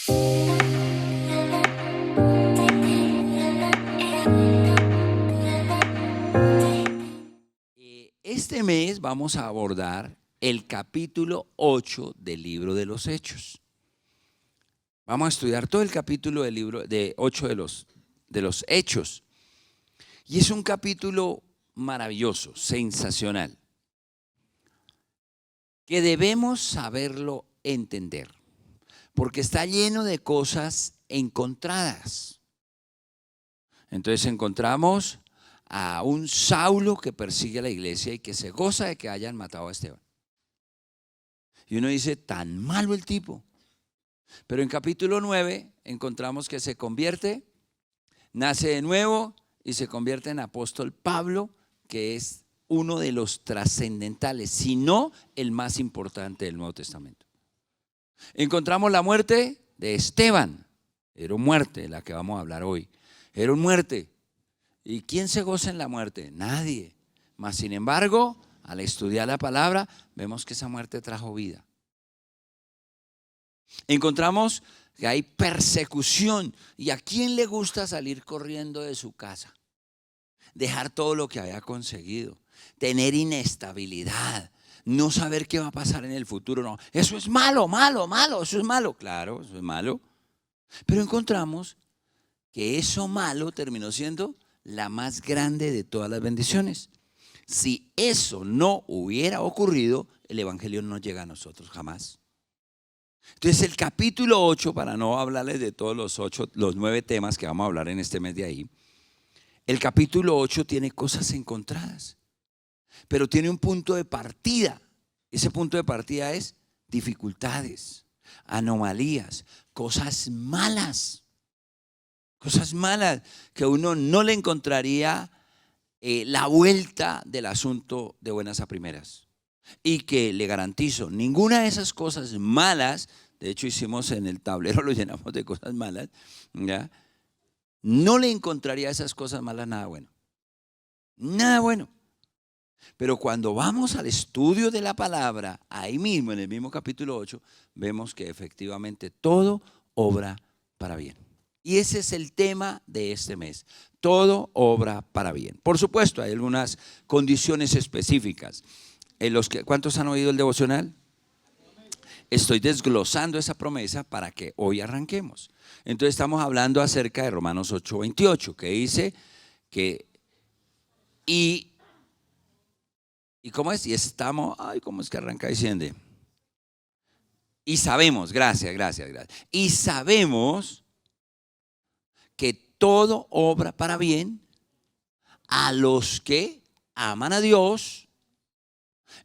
Este mes vamos a abordar el capítulo 8 del libro de los Hechos. Vamos a estudiar todo el capítulo del libro de 8 de los Hechos. Y es un capítulo maravilloso, sensacional, que debemos saberlo entender, porque está lleno de cosas encontradas. Entonces encontramos a un Saulo que persigue a la iglesia y que se goza de que hayan matado a Esteban. Y uno dice, tan malo el tipo. Pero en capítulo 9 encontramos que se convierte, nace de nuevo y se convierte en apóstol Pablo, que es uno de los trascendentales, si no el más importante del Nuevo Testamento. Encontramos la muerte de Esteban. Era una muerte, la que vamos a hablar hoy. Era una muerte. ¿Y quién se goza en la muerte? Nadie. Mas sin embargo, al estudiar la palabra, vemos que esa muerte trajo vida. Encontramos que hay persecución. ¿Y a quién le gusta salir corriendo de su casa? Dejar todo lo que había conseguido, tener inestabilidad, no saber qué va a pasar en el futuro. No, eso es malo, eso es malo. Claro, eso es malo. Pero encontramos que eso malo terminó siendo la más grande de todas las bendiciones. Si eso no hubiera ocurrido, el evangelio no llega a nosotros jamás. Entonces el capítulo 8, para no hablarles de todos los 9 temas que vamos a hablar en este mes de ahí, el capítulo 8 tiene cosas encontradas, pero tiene un punto de partida. Ese punto de partida es dificultades, anomalías, cosas malas que uno no le encontraría la vuelta del asunto de buenas a primeras. Y que le garantizo, ninguna de esas cosas malas, de hecho hicimos en el tablero, lo llenamos de cosas malas, ¿ya? No le encontraría a esas cosas malas nada bueno. Nada bueno. Pero cuando vamos al estudio de la palabra, ahí mismo, en el mismo capítulo 8, vemos que efectivamente todo obra para bien. Y ese es el tema de este mes. Todo obra para bien. Por supuesto, hay algunas condiciones específicas. ¿Cuántos han oído el devocional? Estoy desglosando esa promesa para que hoy arranquemos. Entonces estamos hablando acerca de Romanos 8:28, que dice que ¿y cómo es? Y estamos, ¿cómo es que arranca diciendo? Y sabemos, gracias. Y sabemos que todo obra para bien a los que aman a Dios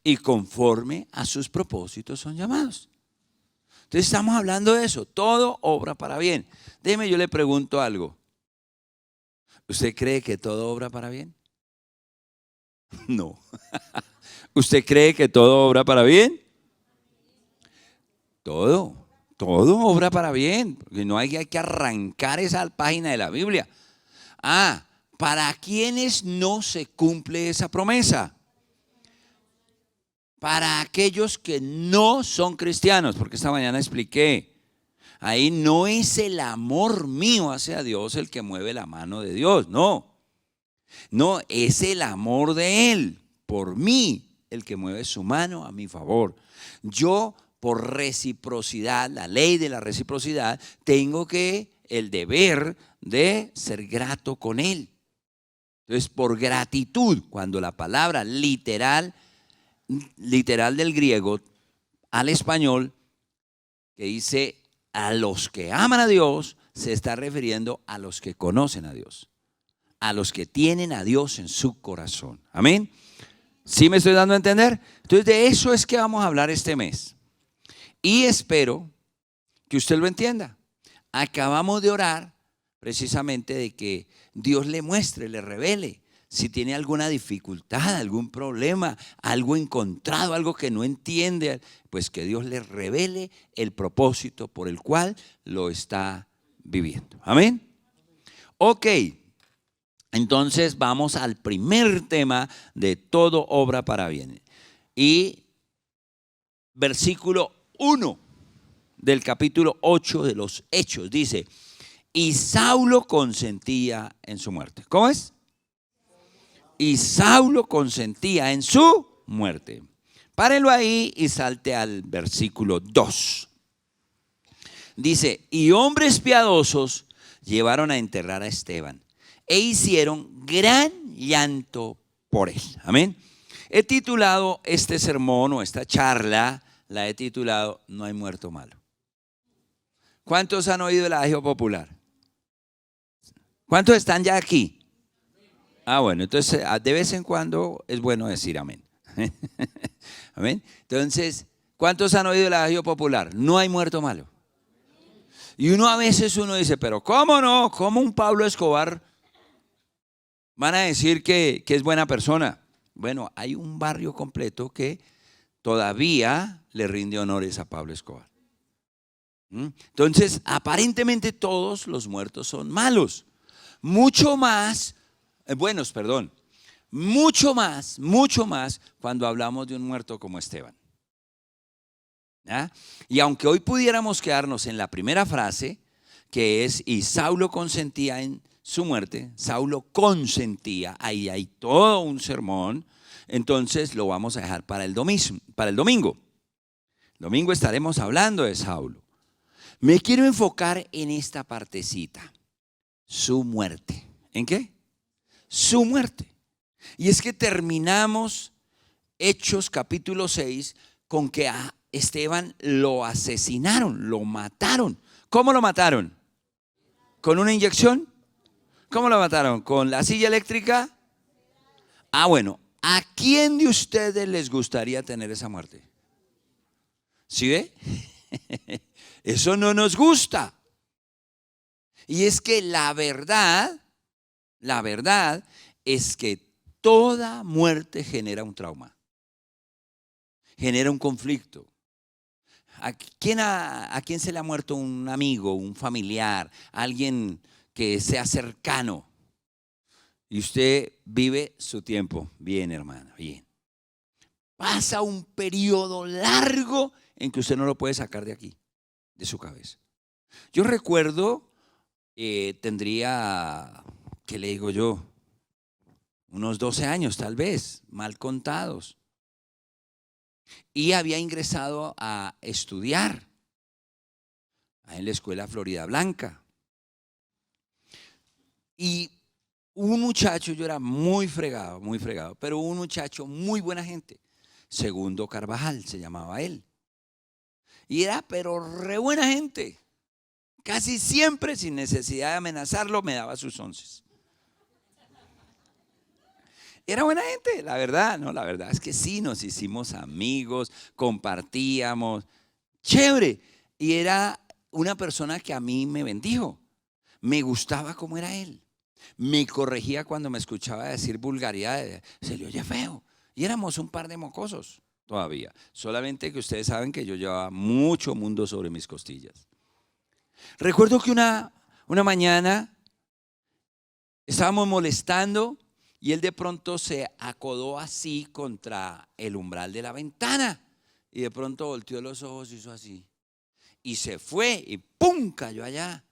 y conforme a sus propósitos son llamados. Entonces estamos hablando de eso, todo obra para bien. Déjeme, yo le pregunto algo. ¿Usted cree que todo obra para bien? No. ¿Usted cree que todo obra para bien? Todo obra para bien. Porque no hay que arrancar esa página de la Biblia. ¿Para quiénes no se cumple esa promesa? Para aquellos que no son cristianos, porque esta mañana expliqué, ahí no es el amor mío hacia Dios el que mueve la mano de Dios, no, es el amor de Él por mí el que mueve su mano a mi favor. Yo, por reciprocidad, la ley de la reciprocidad, tengo el deber de ser grato con Él. Entonces, por gratitud, cuando la palabra literal del griego al español, que dice a los que aman a Dios, se está refiriendo a los que conocen a Dios, a los que tienen a Dios en su corazón. Amén. ¿Sí me estoy dando a entender? Entonces de eso es que vamos a hablar este mes. Y espero que usted lo entienda. Acabamos de orar precisamente de que Dios le muestre, le revele si tiene alguna dificultad, algún problema, algo encontrado, algo que no entiende, pues que Dios le revele el propósito por el cual lo está viviendo. Amén. Ok, entonces vamos al primer tema de todo obra para bien. Y versículo 1 del capítulo 8 de los Hechos. Dice, y Saulo consentía en su muerte. ¿Cómo es? Y Saulo consentía en su muerte. Párenlo ahí y salte al versículo 2. Dice, y hombres piadosos llevaron a enterrar a Esteban e hicieron gran llanto por él. Amén. He titulado este sermón o esta charla, la he titulado No hay muerto malo. ¿Cuántos han oído el adagio popular? ¿Cuántos están ya aquí? Ah, bueno, entonces de vez en cuando es bueno decir amén. Amén. Entonces, ¿cuántos han oído el adagio popular? No hay muerto malo. Y a veces dice, pero ¿cómo no? ¿Cómo un Pablo Escobar van a decir que es buena persona? Bueno, hay un barrio completo que todavía le rinde honores a Pablo Escobar. Entonces, aparentemente todos los muertos son malos. Mucho más cuando hablamos de un muerto como Esteban. ¿Ah? Y aunque hoy pudiéramos quedarnos en la primera frase, que es, y Saulo consentía en su muerte, Saulo consentía, ahí hay todo un sermón, entonces lo vamos a dejar para el domingo. Domingo estaremos hablando de Saulo. Me quiero enfocar en esta partecita, su muerte. ¿En qué? Su muerte. Y es que terminamos Hechos capítulo 6 con que a Esteban lo asesinaron, lo mataron. ¿Cómo lo mataron? ¿Con una inyección? ¿Cómo lo mataron? ¿Con la silla eléctrica? Ah, bueno, ¿a quién de ustedes les gustaría tener esa muerte? ¿Sí ve? Eso no nos gusta. Y es que la verdad es que toda muerte genera un trauma, genera un conflicto. ¿A quién se le ha muerto un amigo, un familiar, alguien que sea cercano? Y usted vive su tiempo. Bien, hermana, bien. Pasa un periodo largo en que usted no lo puede sacar de aquí, de su cabeza. Yo recuerdo, tendría, ¿qué le digo yo? Unos 12 años tal vez, mal contados. Y había ingresado a estudiar en la escuela Florida Blanca. Y un muchacho, yo era muy fregado, pero un muchacho muy buena gente, Segundo Carvajal se llamaba él. Y era pero re buena gente. Casi siempre, sin necesidad de amenazarlo, me daba sus onces. Era buena gente, la verdad, no, la verdad es que sí, nos hicimos amigos, compartíamos, chévere. Y era una persona que a mí me bendijo, me gustaba cómo era él, me corregía cuando me escuchaba decir vulgaridades, se le oye feo. Y éramos un par de mocosos todavía, solamente que ustedes saben que yo llevaba mucho mundo sobre mis costillas. Recuerdo que una mañana estábamos molestando. Y él de pronto se acodó así contra el umbral de la ventana. Y de pronto volteó los ojos y hizo así. Y se fue y ¡pum! Cayó allá.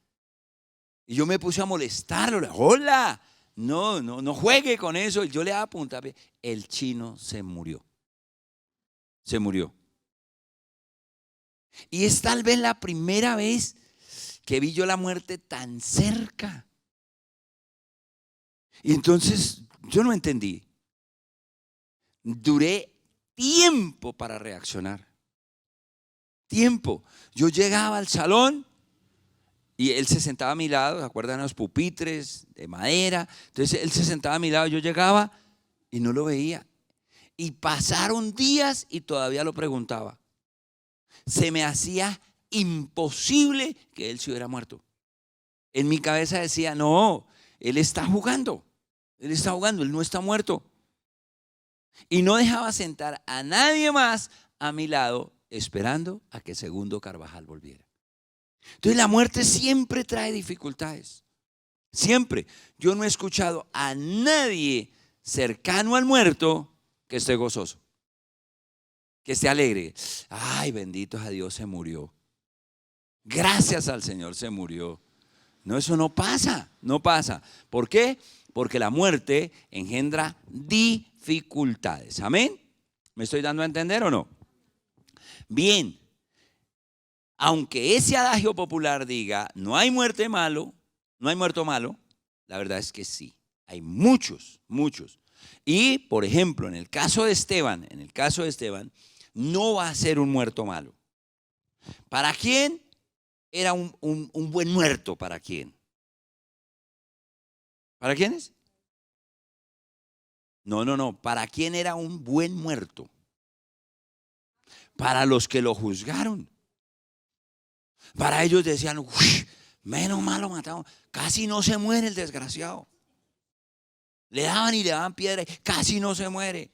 Y yo me puse a molestarlo. ¡Hola! No juegue con eso. Y yo le daba puntapié. El chino se murió. Se murió. Y es tal vez la primera vez que vi yo la muerte tan cerca. Y entonces yo no entendí. Duré tiempo para reaccionar. Tiempo. Yo llegaba al salón y él se sentaba a mi lado. ¿Se acuerdan los pupitres de madera? Entonces él se sentaba a mi lado. Yo llegaba y no lo veía. Y pasaron días y todavía lo preguntaba. Se me hacía imposible que él se hubiera muerto. En mi cabeza decía, no, él está jugando. Él está jugando, él no está muerto. Y no dejaba sentar a nadie más a mi lado esperando a que Segundo Carvajal volviera. Entonces la muerte siempre trae dificultades. Siempre. Yo no he escuchado a nadie cercano al muerto que esté gozoso, que esté alegre. Ay, bendito a Dios, se murió. Gracias al Señor se murió. No, eso no pasa, no pasa. ¿Por qué? Porque la muerte engendra dificultades. ¿Amén? ¿Me estoy dando a entender o no? Bien, aunque ese adagio popular diga, no hay muerte malo, no hay muerto malo, la verdad es que sí, hay muchos, muchos. Y, por ejemplo, en el caso de Esteban, no va a ser un muerto malo. ¿Para quién era un buen muerto? ¿Para quién? ¿Para quiénes? No. ¿Para quién era un buen muerto? Para los que lo juzgaron. Para ellos decían, uy, menos mal lo mataron. Casi no se muere el desgraciado. Le daban piedra y casi no se muere.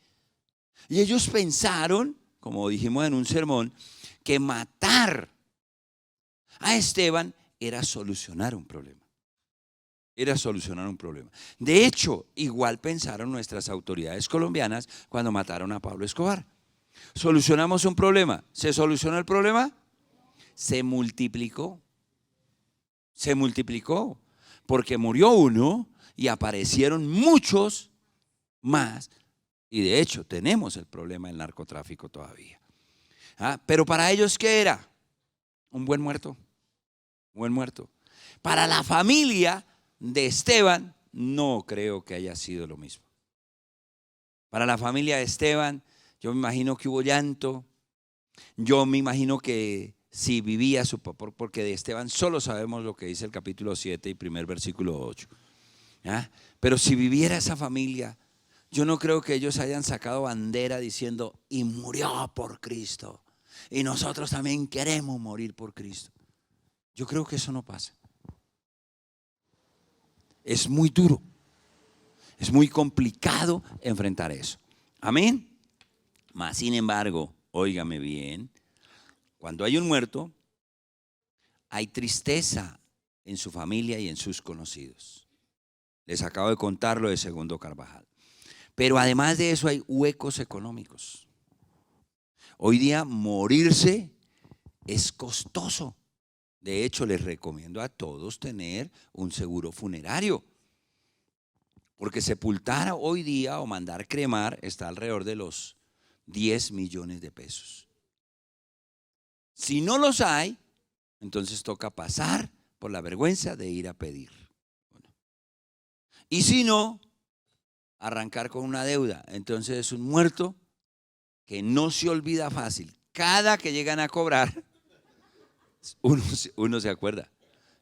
Y ellos pensaron, como dijimos en un sermón, que matar a Esteban era solucionar un problema. Era solucionar un problema. De hecho, igual pensaron nuestras autoridades colombianas cuando mataron a Pablo Escobar. Solucionamos un problema. ¿Se solucionó el problema? Se multiplicó. Se multiplicó. Porque murió uno y aparecieron muchos más. Y de hecho, tenemos el problema del narcotráfico todavía. Pero para ellos, ¿qué era? Un buen muerto. Un buen muerto. Para la familia de Esteban, no creo que haya sido lo mismo. Para la familia de Esteban, yo me imagino que hubo llanto. Yo me imagino que si vivía su papá, porque de Esteban solo sabemos lo que dice el capítulo 7 y primer versículo 8. Pero si viviera esa familia, yo no creo que ellos hayan sacado bandera diciendo, y murió por Cristo. Y nosotros también queremos morir por Cristo. Yo creo que eso no pasa. Es muy duro. Es muy complicado enfrentar eso. Amén. Mas, sin embargo, óigame bien, cuando hay un muerto, hay tristeza en su familia y en sus conocidos. Les acabo de contar lo de Segundo Carvajal. Pero además de eso hay huecos económicos. Hoy día morirse es costoso. De hecho, les recomiendo a todos tener un seguro funerario. Porque sepultar hoy día o mandar cremar está alrededor de los 10 millones de pesos. Si no los hay, entonces toca pasar por la vergüenza de ir a pedir. Y si no, arrancar con una deuda. Entonces es un muerto que no se olvida fácil. Cada que llegan a cobrar, uno se acuerda.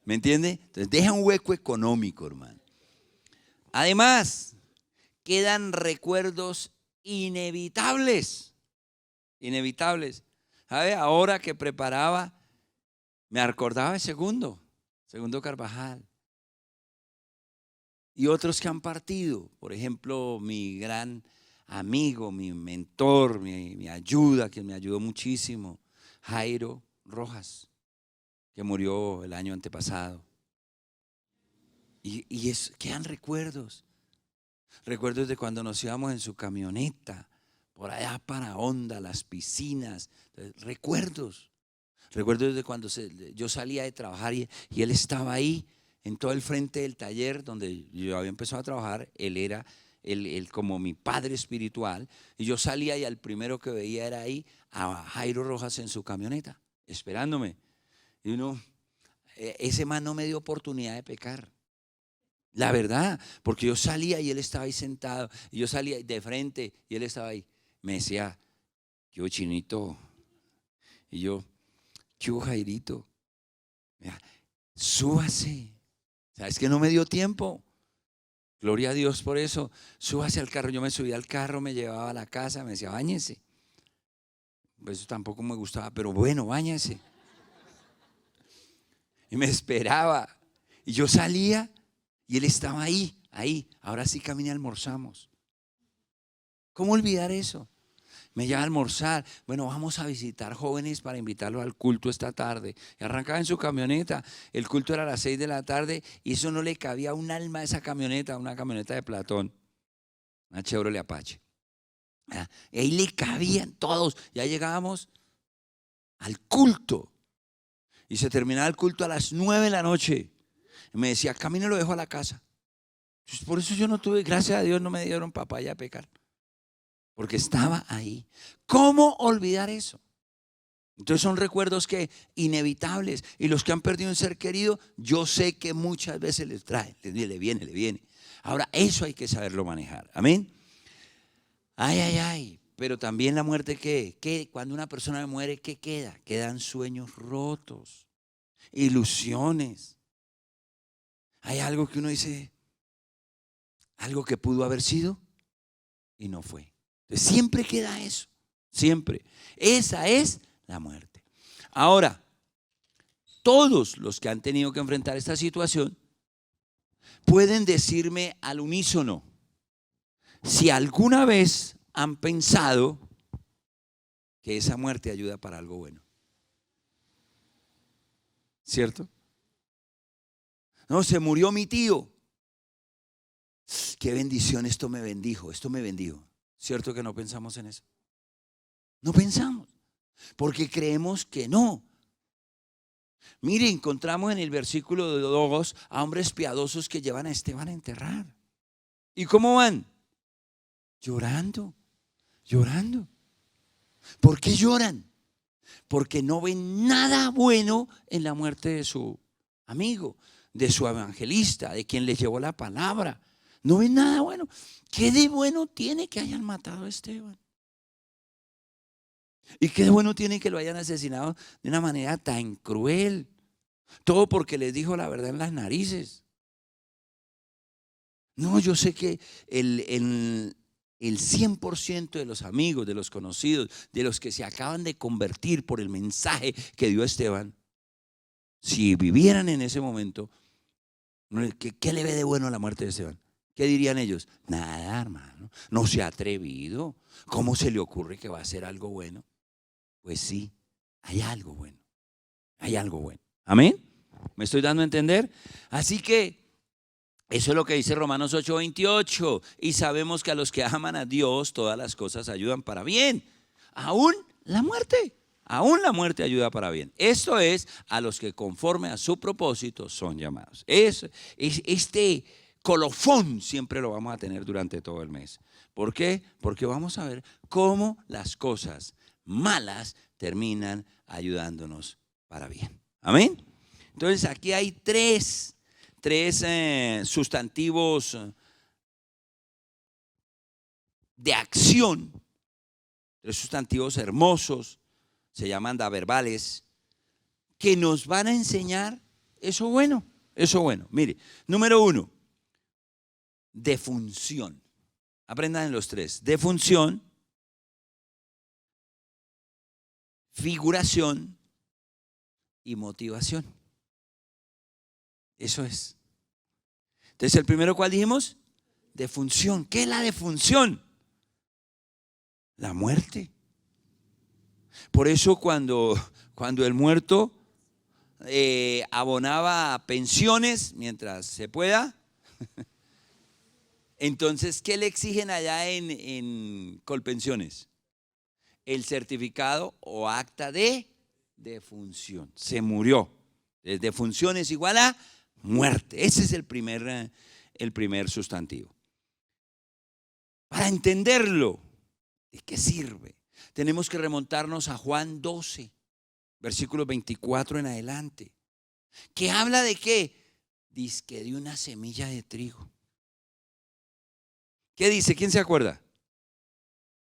¿Me entiende? Entonces deja un hueco económico, hermano. Además, quedan recuerdos inevitables. Inevitables. ¿Sabe? Ahora que preparaba, me acordaba de Segundo Carvajal. Y otros que han partido. Por ejemplo, mi gran amigo, mi mentor, mi ayuda, quien me ayudó muchísimo, Jairo Rojas, que murió el año antepasado. Y quedan recuerdos. Recuerdos de cuando nos íbamos en su camioneta, por allá para Honda, las piscinas. Recuerdos de cuando yo salía de trabajar y él estaba ahí en todo el frente del taller donde yo había empezado a trabajar. Él era él como mi padre espiritual. Y yo salía y al primero que veía era ahí a Jairo Rojas en su camioneta, esperándome. Y ese man no me dio oportunidad de pecar. La verdad, porque yo salía y él estaba ahí sentado, y yo salía de frente y él estaba ahí. Me decía, yo Chinito, y yo, yo Jairito, mira, súbase. ¿Sabes que no me dio tiempo? Gloria a Dios por eso. Súbase al carro. Yo me subía al carro, me llevaba a la casa, me decía, báñese. Pues eso tampoco me gustaba, pero bueno, báñese. Y me esperaba. Y yo salía y él estaba ahí. Ahora sí caminé, almorzamos. ¿Cómo olvidar eso? Me lleva a almorzar. Bueno, vamos a visitar jóvenes para invitarlos al culto esta tarde. Y arrancaba en su camioneta. El culto era a las 6 de la tarde y eso no le cabía un alma a esa camioneta, una camioneta de Platón, una Chevrolet Apache. Y ahí le cabían todos. Ya llegábamos al culto. Y se terminaba el culto a las 9 de la noche. Y me decía, camino lo dejo a la casa. Pues por eso yo no tuve, gracias a Dios no me dieron papaya a pecar. Porque estaba ahí. ¿Cómo olvidar eso? Entonces son recuerdos que inevitables. Y los que han perdido un ser querido, yo sé que muchas veces les trae, le viene. Ahora eso hay que saberlo manejar. Amén. Ay. Pero también la muerte, ¿qué? Cuando una persona muere, ¿qué queda? Quedan sueños rotos, ilusiones. Hay algo que uno dice, algo que pudo haber sido y no fue. Entonces, siempre queda eso, siempre. Esa es la muerte. Ahora, todos los que han tenido que enfrentar esta situación pueden decirme al unísono si alguna vez han pensado que esa muerte ayuda para algo bueno. ¿Cierto? No, se murió mi tío. Qué bendición, esto me bendijo. ¿Cierto que no pensamos en eso? No pensamos, porque creemos que no. Mire, encontramos en el versículo 2 a hombres piadosos que llevan a Esteban a enterrar. ¿Y cómo van? Llorando. ¿Por qué lloran? Porque no ven nada bueno en la muerte de su amigo, de su evangelista, de quien les llevó la palabra. No ven nada bueno. ¿Qué de bueno tiene que hayan matado a Esteban? ¿Y qué de bueno tiene que lo hayan asesinado de una manera tan cruel? Todo porque les dijo la verdad en las narices. No, yo sé que el 100% de los amigos, de los conocidos, de los que se acaban de convertir por el mensaje que dio Esteban, si vivieran en ese momento, ¿qué le ve de bueno a la muerte de Esteban? ¿Qué dirían ellos? Nada, hermano, no se ha atrevido. ¿Cómo se le ocurre que va a hacer algo bueno? Pues sí, hay algo bueno. ¿Amén? ¿Me estoy dando a entender? Así que eso es lo que dice Romanos 8:28. Y sabemos que a los que aman a Dios todas las cosas ayudan para bien. Aún la muerte ayuda para bien. Esto es a los que conforme a su propósito son llamados. Este colofón siempre lo vamos a tener durante todo el mes. ¿Por qué? Porque vamos a ver cómo las cosas malas terminan ayudándonos para bien. Amén. Entonces aquí hay tres sustantivos de acción, tres sustantivos hermosos, se llaman daverbales, que nos van a enseñar eso bueno. Mire, número 1, defunción. Aprendan los tres: defunción, figuración y motivación. Eso es. Entonces, el primero, ¿cuál dijimos? Defunción. ¿Qué es la defunción? La muerte. Por eso cuando el muerto abonaba pensiones mientras se pueda, entonces, ¿qué le exigen allá en Colpensiones? El certificado o acta de defunción. Se murió. Defunción es igual a muerte. Ese es el primer sustantivo. Para entenderlo, ¿de qué sirve? Tenemos que remontarnos a Juan 12, versículos 24 en adelante, que habla de qué. Dice que de una semilla de trigo. ¿Qué dice? ¿Quién se acuerda?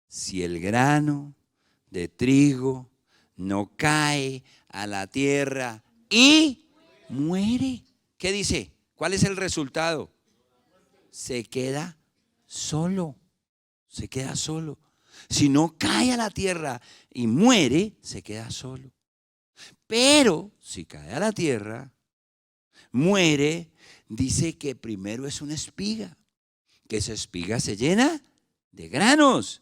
Si el grano de trigo no cae a la tierra y muere, ¿qué dice? ¿Cuál es el resultado? Se queda solo. Si no cae a la tierra y muere, se queda solo. Pero si cae a la tierra, muere, dice que primero es una espiga, que esa espiga se llena de granos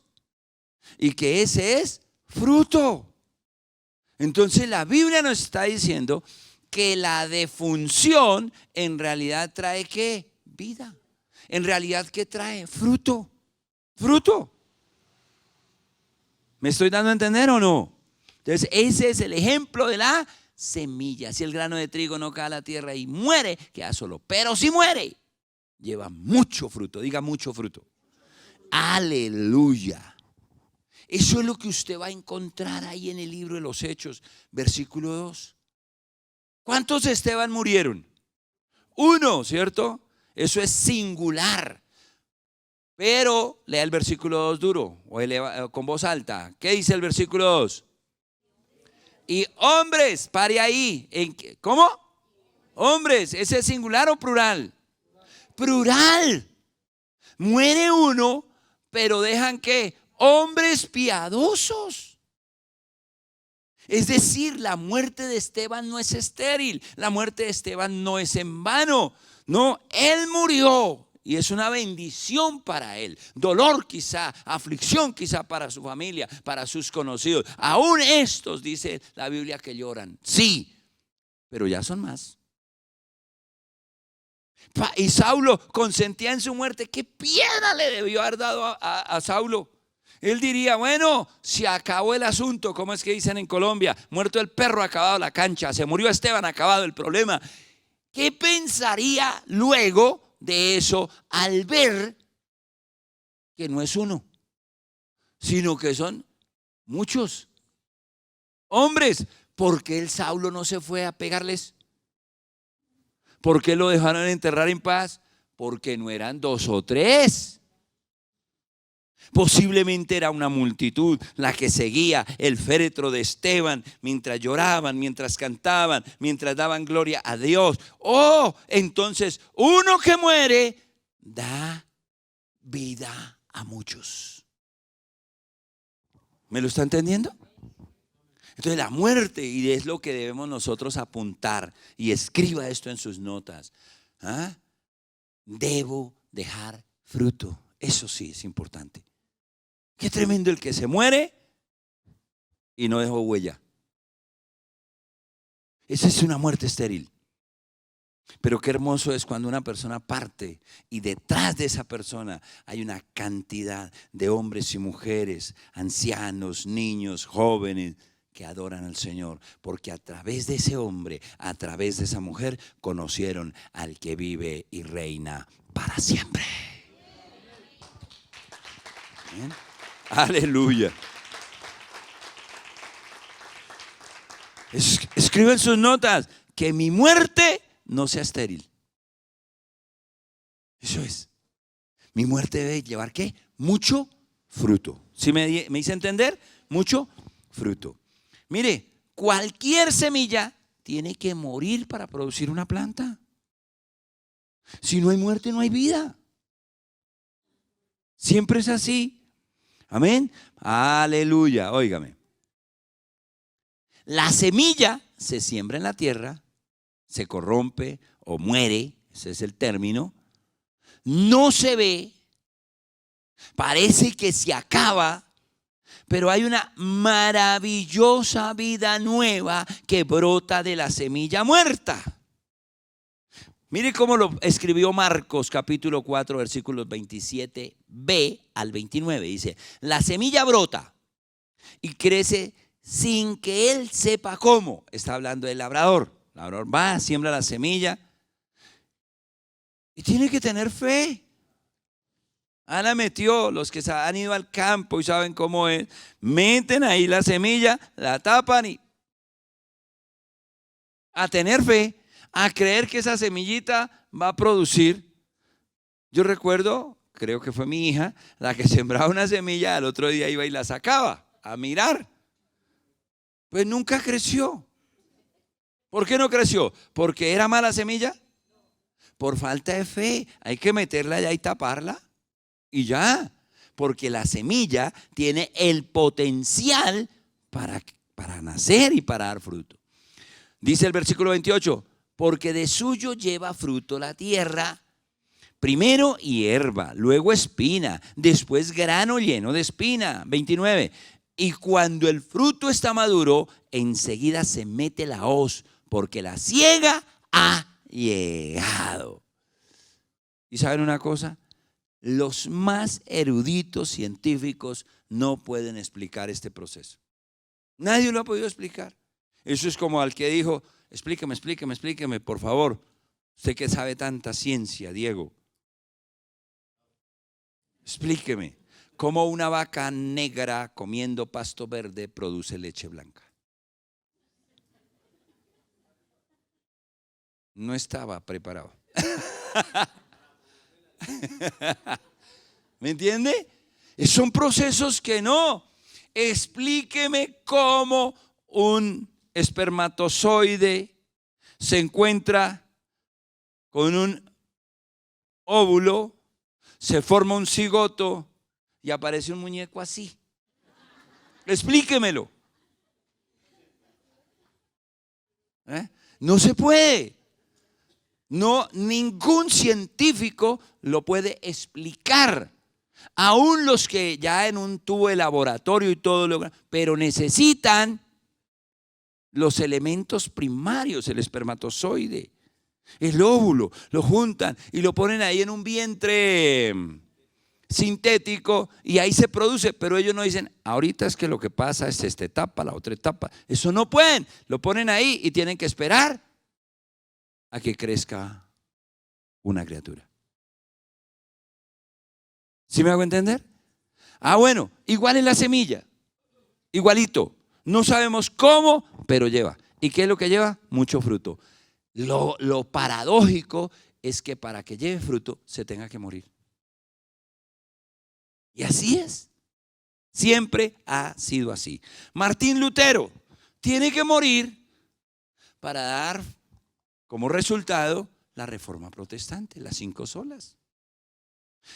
y que ese es fruto. Entonces la Biblia nos está diciendo que la defunción en realidad trae ¿qué? Vida. En realidad, ¿qué trae? Fruto. ¿Me estoy dando a entender o no? Entonces ese es el ejemplo de la semilla. Si el grano de trigo no cae a la tierra y muere, queda solo. Pero si muere, lleva mucho fruto. Diga mucho fruto. Aleluya. Eso es lo que usted va a encontrar ahí en el libro de los Hechos, versículo 2. ¿Cuántos Esteban murieron? Uno, ¿cierto? Eso es singular. Pero lea el versículo 2 duro o con voz alta. ¿Qué dice el versículo 2? Y hombres, pare ahí. ¿Cómo? Hombres, ¿ese es singular o plural? Plural. Muere uno, pero dejan ¿qué? Hombres piadosos. Es decir, la muerte de Esteban no es estéril, la muerte de Esteban no es en vano. No, él murió y es una bendición para él. Dolor quizá, aflicción quizá para su familia, para sus conocidos. Aún estos, dice la Biblia, que lloran. Sí, pero ya son más. Y Saulo consentía en su muerte. ¿Qué piedra le debió haber dado a Saulo? Él diría, bueno, se acabó el asunto. ¿Cómo es que dicen en Colombia? Muerto el perro, acabado la cancha. Se murió Esteban, acabado el problema. ¿Qué pensaría luego de eso al ver que no es uno, sino que son muchos hombres? ¿Por qué el Saulo no se fue a pegarles? ¿Por qué lo dejaron enterrar en paz? Porque no eran 2 o 3. Posiblemente era una multitud la que seguía el féretro de Esteban mientras lloraban, mientras cantaban, mientras daban gloria a Dios. Oh, entonces uno que muere da vida a muchos. ¿Me lo está entendiendo? Entonces la muerte, y es lo que debemos nosotros apuntar, y escriba esto en sus notas. Debo dejar fruto. Eso sí es importante. Qué tremendo el que se muere y no dejó huella. Esa es una muerte estéril. Pero qué hermoso es cuando una persona parte y detrás de esa persona hay una cantidad de hombres y mujeres, ancianos, niños, jóvenes que adoran al Señor, porque a través de ese hombre, a través de esa mujer, conocieron al que vive y reina para siempre. ¿Bien? Aleluya. Escriben sus notas, que mi muerte no sea estéril. Eso es. Mi muerte debe llevar ¿qué? Mucho fruto. ¿Sí me hice entender? Mucho fruto. Mire, cualquier semilla tiene que morir para producir una planta. Si no hay muerte, no hay vida. Siempre es así. Amén. Aleluya. Óigame. La semilla se siembra en la tierra, se corrompe o muere, ese es el término. No se ve, parece que se acaba, pero hay una maravillosa vida nueva que brota de la semilla muerta. Mire cómo lo escribió Marcos capítulo 4 versículos 27b al 29. Dice, la semilla brota y crece sin que él sepa cómo. Está hablando del labrador. El labrador va, siembra la semilla y tiene que tener fe. Ana metió, los que han ido al campo y saben cómo es, meten ahí la semilla, la tapan y a tener fe, a creer que esa semillita va a producir. Yo recuerdo, creo que fue mi hija, la que sembraba una semilla, al otro día iba y la sacaba a mirar. Pues nunca creció. ¿Por qué no creció? ¿Porque era mala semilla? Por falta de fe. Hay que meterla allá y taparla. Y ya, porque la semilla tiene el potencial para nacer y para dar fruto. Dice el versículo 28, porque de suyo lleva fruto la tierra, primero hierba, luego espina, después grano lleno de espina. 29, y cuando el fruto está maduro, enseguida se mete la hoz, porque la siega ha llegado. ¿Y saben una cosa? Los más eruditos científicos no pueden explicar este proceso. Nadie lo ha podido explicar. Eso es como al que dijo, explíqueme, por favor. Usted que sabe tanta ciencia, Diego. Explíqueme, ¿cómo una vaca negra comiendo pasto verde produce leche blanca? No estaba preparado. ¿Me entiende? Son procesos que no. Explíqueme cómo un espermatozoide se encuentra con un óvulo, se forma un cigoto y aparece un muñeco así. Explíquemelo. No se puede. No, ningún científico lo puede explicar. Aún los que ya en un tubo de laboratorio y todo lo, pero necesitan los elementos primarios, el espermatozoide, el óvulo, lo juntan y lo ponen ahí en un vientre sintético y ahí se produce, pero ellos no dicen, ahorita es que lo que pasa es esta etapa, la otra etapa. Eso no pueden, lo ponen ahí y tienen que esperar a que crezca una criatura. ¿Sí me hago entender? Bueno, igual es la semilla, igualito. No sabemos cómo, pero lleva. ¿Y qué es lo que lleva? Mucho fruto. Lo paradójico es que para que lleve fruto se tenga que morir. Y así es. Siempre ha sido así. Martín Lutero tiene que morir para dar como resultado la Reforma Protestante, las 5 solas.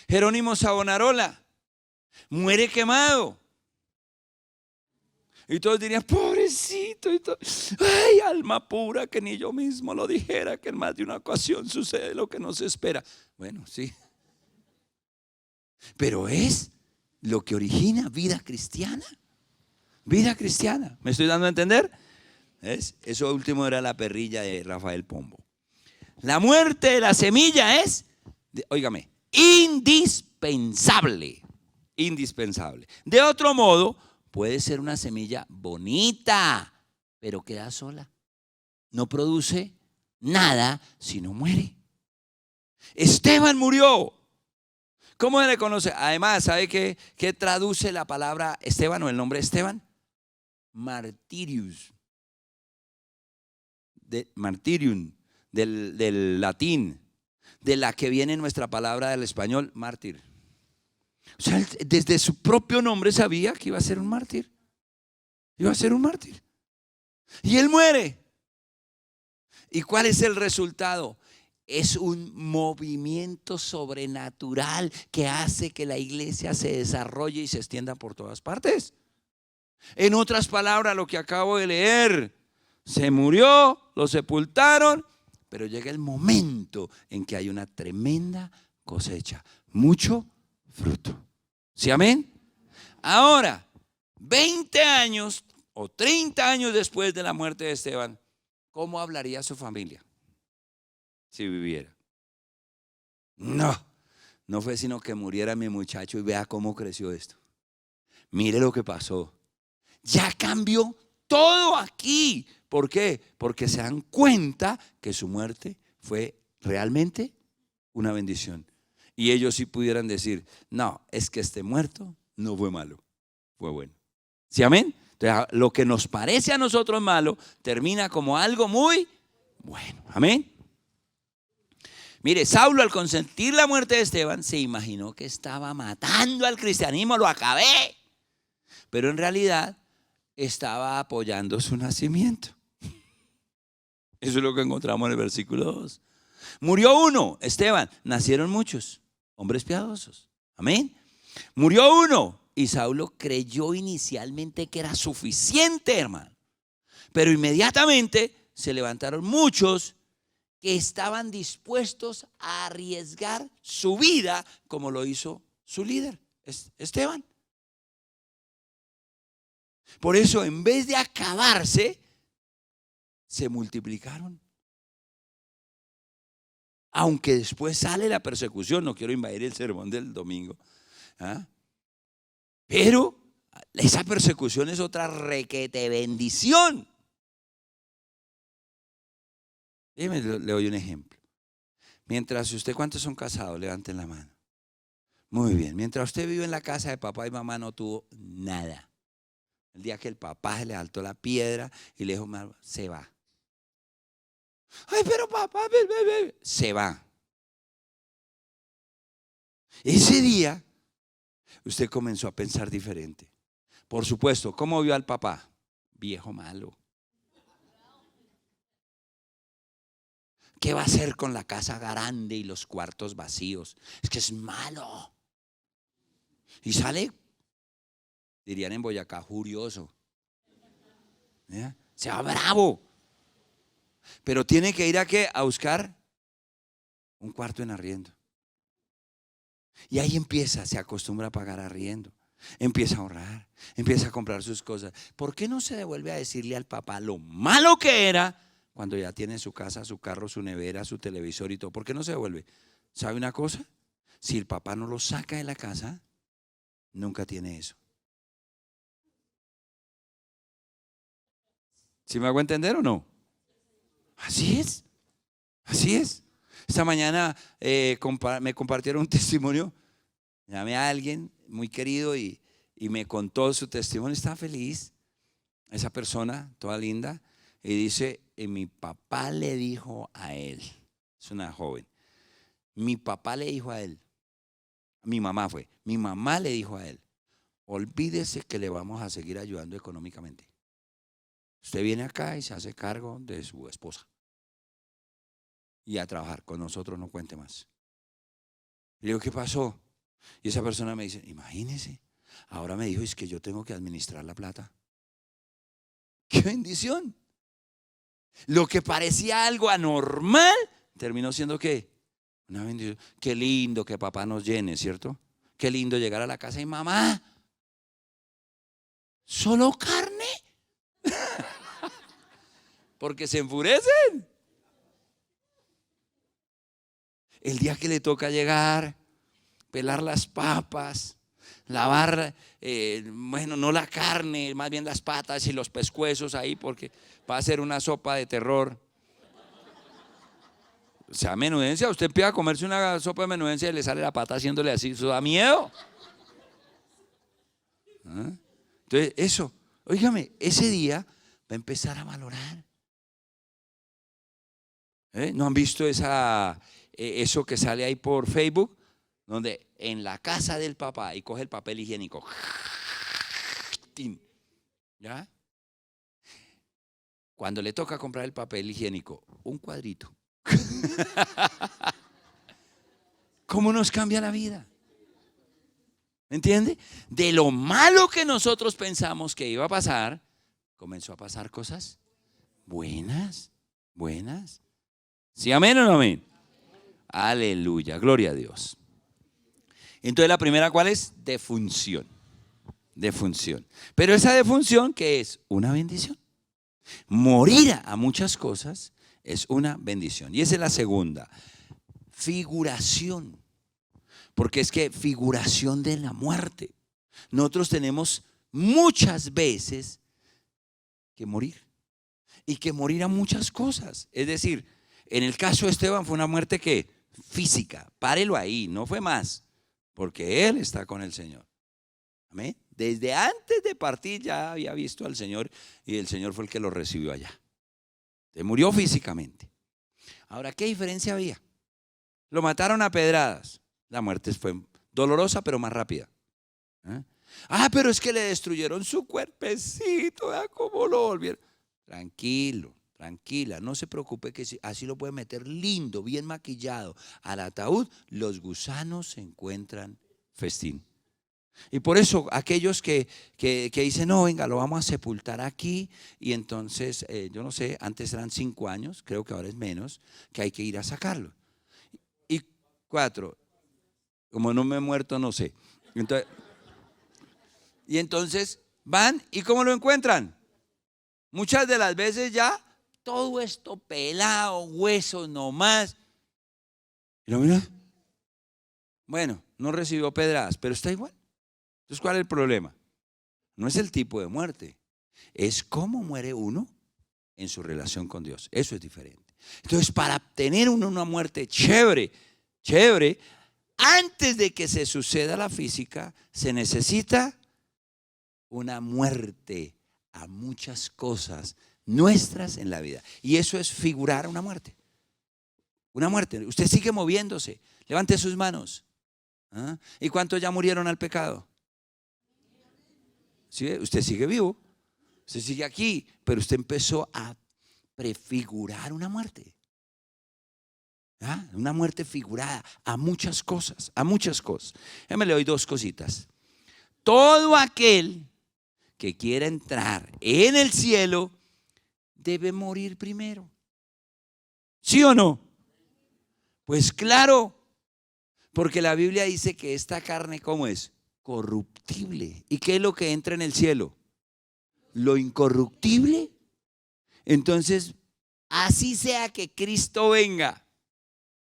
Jerónimo Savonarola muere quemado. Y todos dirían, pobrecito. Y todo. Ay, alma pura, que ni yo mismo lo dijera, que en más de una ocasión sucede lo que no se espera. Bueno, sí. Pero es lo que origina vida cristiana. Vida cristiana. ¿Me estoy dando a entender? Eso último era la perrilla de Rafael Pombo. La muerte de la semilla es, óigame, indispensable. Indispensable. De otro modo, puede ser una semilla bonita, pero queda sola. No produce nada si no muere. Esteban murió. ¿Cómo se le conoce? Además, ¿sabe qué traduce la palabra Esteban o el nombre Esteban? Martirius. Martirium, del latín, de la que viene nuestra palabra del español, mártir. O sea, desde su propio nombre sabía que iba a ser un mártir. Iba a ser un mártir. Y él muere. ¿Y cuál es el resultado? Es un movimiento sobrenatural que hace que la iglesia se desarrolle y se extienda por todas partes. En otras palabras, lo que acabo de leer, se murió, lo sepultaron, pero llega el momento en que hay una tremenda cosecha, mucho fruto. ¿Sí, amén? Ahora, 20 años o 30 años después de la muerte de Esteban, ¿cómo hablaría su familia si viviera? No fue sino que muriera mi muchacho y vea cómo creció esto. Mire lo que pasó. Ya cambió todo aquí. ¿Por qué? Porque se dan cuenta que su muerte fue realmente una bendición. Y ellos sí pudieran decir, no, es que este muerto no fue malo, fue bueno. ¿Sí, amén? Entonces, lo que nos parece a nosotros malo termina como algo muy bueno. Amén. Mire, Saulo, al consentir la muerte de Esteban, se imaginó que estaba matando al cristianismo, lo acabé. Pero en realidad estaba apoyando su nacimiento. Eso es lo que encontramos en el versículo 2. Murió uno, Esteban, nacieron muchos hombres piadosos. Amén. Murió uno y Saulo creyó inicialmente que era suficiente, hermano. Pero inmediatamente se levantaron muchos que estaban dispuestos a arriesgar su vida como lo hizo su líder, Esteban. Por eso, en vez de acabarse, se multiplicaron. Aunque después sale la persecución, no quiero invadir el sermón del domingo. Pero esa persecución es otra requete bendición. Le doy un ejemplo. Mientras usted, ¿cuántos son casados? Levanten la mano. Muy bien. Mientras usted vive en la casa de papá y mamá no tuvo nada. El día que el papá se le saltó la piedra y le dijo, se va. Ay, pero papá, se va. Ese día usted comenzó a pensar diferente. Por supuesto, ¿cómo vio al papá? Viejo malo. ¿Qué va a hacer con la casa grande y los cuartos vacíos? Es que es malo. Y sale, dirían en Boyacá, furioso. Se va bravo. Pero tiene que ir a buscar un cuarto en arriendo. Y ahí empieza, se acostumbra a pagar arriendo. Empieza a ahorrar, empieza a comprar sus cosas. ¿Por qué no se devuelve a decirle al papá lo malo que era cuando ya tiene su casa, su carro, su nevera, su televisor y todo? ¿Por qué no se devuelve? ¿Sabe una cosa? Si el papá no lo saca de la casa, nunca tiene eso. ¿Sí me hago entender o no? Así es, así es. Esta mañana me compartieron un testimonio. Llamé a alguien muy querido y me contó su testimonio. Estaba feliz, esa persona, toda linda, y dice, mi papá le dijo a él, es una joven, mi papá le dijo a él, mi mamá le dijo a él, olvídese que le vamos a seguir ayudando económicamente. Usted viene acá y se hace cargo de su esposa y a trabajar con nosotros, no cuente más. Le digo, ¿qué pasó? Y esa persona me dice, imagínese, ahora me dijo, es que yo tengo que administrar la plata. ¡Qué bendición! Lo que parecía algo anormal, terminó siendo ¿qué? Una bendición. Qué lindo que papá nos llene, ¿cierto? Qué lindo llegar a la casa y mamá, ¿solo carne? Porque se enfurecen. El día que le toca llegar, pelar las papas, lavar, bueno, no la carne, más bien las patas y los pescuezos ahí, porque va a ser una sopa de terror. O sea, menudencia, usted empieza a comerse una sopa de menudencia y le sale la pata haciéndole así, eso da miedo. ¿Ah? Entonces, eso, óigame, ese día va a empezar a valorar. ¿No han visto eso que sale ahí por Facebook? Donde en la casa del papá y coge el papel higiénico. ¿Ya? Cuando le toca comprar el papel higiénico, un cuadrito. ¿Cómo nos cambia la vida? ¿Me entiende? De lo malo que nosotros pensamos que iba a pasar, comenzó a pasar cosas buenas, buenas. ¿Sí, amén o no amén? Aleluya, gloria a Dios. Entonces la primera, ¿cuál es? Defunción. Defunción. Pero esa defunción, ¿qué es? Una bendición. Morir a muchas cosas es una bendición. Y esa es la segunda. Figuración. Porque es que figuración de la muerte. Nosotros tenemos muchas veces que morir. Y que morir a muchas cosas. Es decir, en el caso de Esteban fue una muerte que física. Párelo ahí, no fue más. Porque él está con el Señor. Amén. Desde antes de partir ya había visto al Señor y el Señor fue el que lo recibió allá. Se murió físicamente. Ahora, ¿qué diferencia había? Lo mataron a pedradas. La muerte fue dolorosa pero más rápida. Pero es que le destruyeron su cuerpecito. ¿Cómo lo volvieron? Tranquilo, tranquila, no se preocupe que así lo puede meter lindo, bien maquillado al ataúd. Los gusanos se encuentran festín. Y por eso aquellos que dicen, no, venga, lo vamos a sepultar aquí. Y entonces, yo no sé, antes eran 5 años, creo que ahora es menos, que hay que ir a sacarlo. Y 4, como no me he muerto, no sé. Entonces van y ¿cómo lo encuentran? Muchas de las veces ya todo esto pelado, huesos nomás. ¿Y lo mira? Bueno, no recibió pedradas, pero está igual. Entonces, ¿cuál es el problema? No es el tipo de muerte, es cómo muere uno en su relación con Dios. Eso es diferente. Entonces, para tener una muerte chévere, chévere, antes de que se suceda la física, se necesita una muerte a muchas cosas nuestras en la vida. Y eso es figurar una muerte. Una muerte. Usted sigue moviéndose. Levante sus manos. ¿Ah? ¿Y cuántos ya murieron al pecado? ¿Sí? Usted sigue vivo. Usted sigue aquí. Pero usted empezó a prefigurar una muerte. ¿Ah? Una muerte figurada a muchas cosas. A muchas cosas. Déjame le doy dos cositas. Todo aquel que quiera entrar en el cielo debe morir primero. ¿Sí o no? Pues claro, porque la Biblia dice que esta carne, ¿cómo es? Corruptible. ¿Y qué es lo que entra en el cielo? Lo incorruptible. Entonces, así sea que Cristo venga,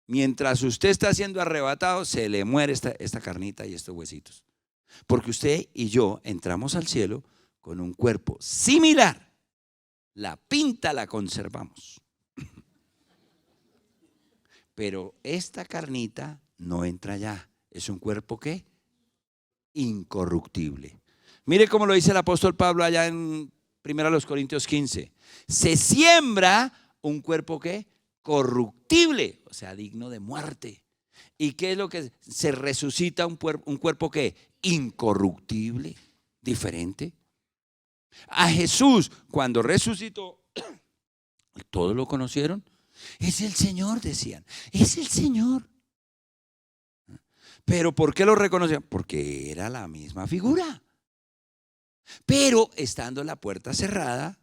mientras usted está siendo arrebatado, se le muere esta carnita y estos huesitos. Porque usted y yo entramos al cielo con un cuerpo similar. La pinta la conservamos. Pero esta carnita no entra allá. Es un cuerpo ¿qué? Incorruptible. Mire cómo lo dice el apóstol Pablo allá en 1 Corintios 15. Se siembra un cuerpo ¿qué? Corruptible, o sea, digno de muerte. ¿Y qué es lo que se resucita? Un cuerpo ¿qué? Incorruptible, diferente. A Jesús, cuando resucitó, todos lo conocieron. Es el Señor, decían. Es el Señor. ¿Pero por qué lo reconocían? Porque era la misma figura. Pero estando la puerta cerrada,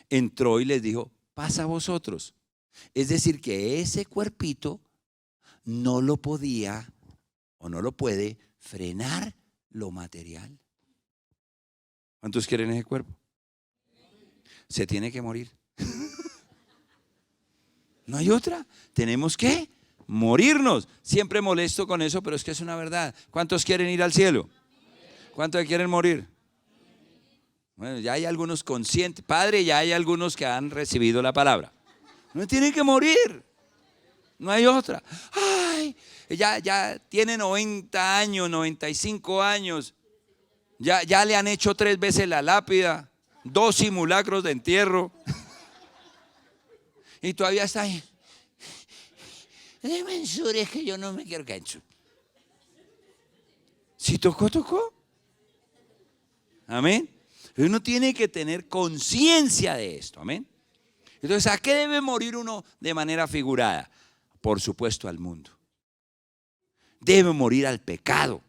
entró y les dijo, pasa a vosotros. Es decir, que ese cuerpito no lo podía o no lo puede frenar lo material. ¿Cuántos quieren ese cuerpo? Se tiene que morir. No hay otra. Tenemos que morirnos. Siempre molesto con eso, pero es que es una verdad. ¿Cuántos quieren ir al cielo? ¿Cuántos quieren morir? Bueno, ya hay algunos conscientes. Padre, ya hay algunos que han recibido la palabra. No tiene que morir. No hay otra. Ay, ya tiene 90 años, 95 años. Ya le han hecho 3 veces la lápida, 2 simulacros de entierro. Y todavía está ahí. Es que yo no me quiero caer. Si tocó, tocó. Amén. Uno tiene que tener conciencia de esto. Amén. Entonces, ¿a qué debe morir uno de manera figurada? Por supuesto, al mundo. Debe morir al pecado.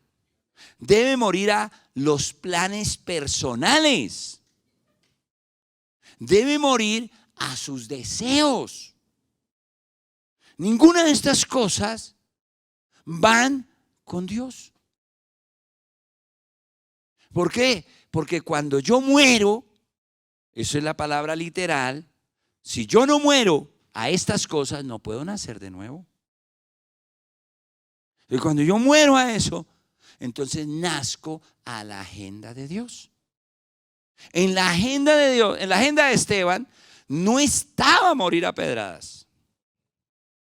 Debe morir a los planes personales. Debe morir a sus deseos. Ninguna de estas cosas van con Dios. ¿Por qué? Porque cuando yo muero, eso es la palabra literal, si yo no muero a estas cosas, no puedo nacer de nuevo. Y cuando yo muero a eso, entonces nazco a la agenda de Dios. En la agenda de Dios, en la agenda de Esteban, no estaba morir a pedradas.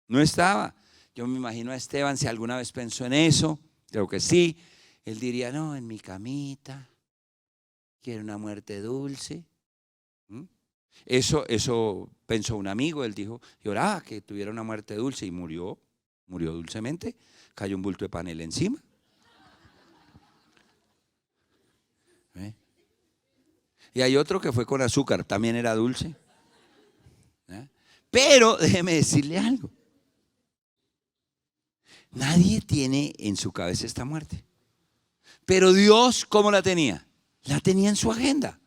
No estaba. Yo me imagino a Esteban, si alguna vez pensó en eso, creo que sí. Él diría, no, en mi camita, quiero una muerte dulce. Eso pensó un amigo, él dijo, y oraba que tuviera una muerte dulce y murió dulcemente, cayó un bulto de panela encima. Y hay otro que fue con azúcar, también era dulce. Pero déjeme decirle algo. Nadie tiene en su cabeza esta muerte. Pero Dios, ¿cómo la tenía? La tenía en su agenda.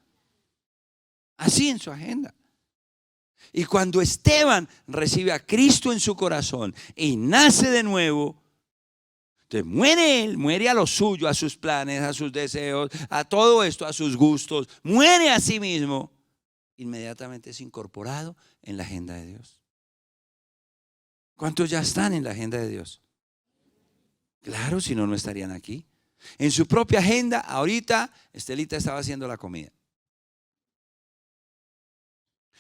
Así en su agenda. Y cuando Esteban recibe a Cristo en su corazón y nace de nuevo, entonces muere él, muere a lo suyo, a sus planes, a sus deseos, a todo esto, a sus gustos, muere a sí mismo, inmediatamente es incorporado en la agenda de Dios. ¿Cuántos ya están en la agenda de Dios? Claro, si no, no estarían aquí. En su propia agenda, ahorita Estelita estaba haciendo la comida.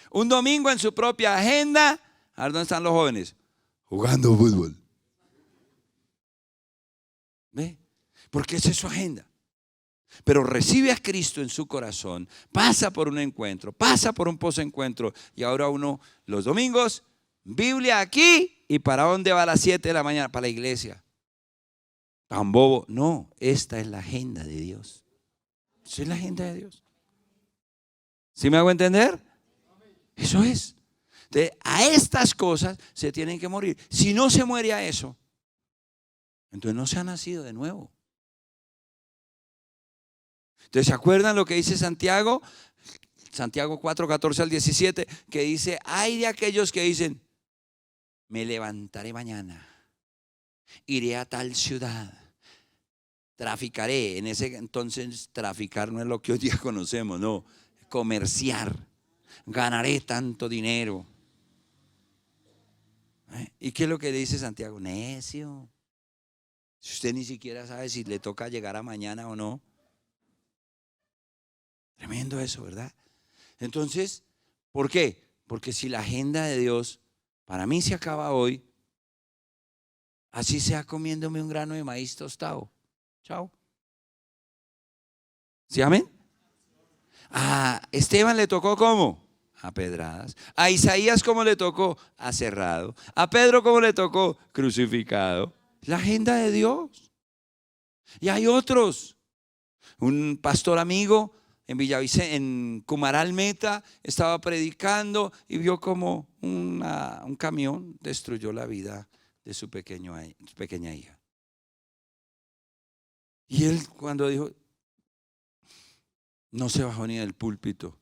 Un domingo en su propia agenda. A ver, ¿dónde están los jóvenes? Jugando fútbol. ¿Ve? Porque esa es su agenda. Pero recibe a Cristo en su corazón, pasa por un encuentro, pasa por un posencuentro, y ahora uno los domingos, Biblia aquí, ¿y para dónde va a las 7 de la mañana? Para la iglesia. Tan bobo. No, esta es la agenda de Dios. Esa es la agenda de Dios. ¿Sí me hago entender? Eso es. Entonces, a estas cosas se tienen que morir. Si no se muere a eso, entonces no se ha nacido de nuevo. Entonces, ¿se acuerdan lo que dice Santiago? Santiago 4, 14 al 17, que dice, ay de aquellos que dicen, me levantaré mañana, iré a tal ciudad, traficaré. En ese entonces traficar no es lo que hoy día conocemos, no, comerciar, ganaré tanto dinero. ¿Y qué es lo que dice Santiago? Necio, si usted ni siquiera sabe si le toca llegar a mañana o no. Tremendo eso, ¿verdad? Entonces, ¿por qué? Porque si la agenda de Dios para mí se acaba hoy, así sea comiéndome un grano de maíz tostado. Chao. ¿Sí, amén? A Esteban le tocó ¿cómo? A pedradas. A Isaías ¿cómo le tocó? Aserrado. A Pedro ¿cómo le tocó? Crucificado. La agenda de Dios. Y hay otros. Un pastor amigo en Villavicencio, en Cumaral Meta, estaba predicando y vio como un camión destruyó la vida de su pequeña hija. Y él cuando dijo, no se bajó ni del púlpito,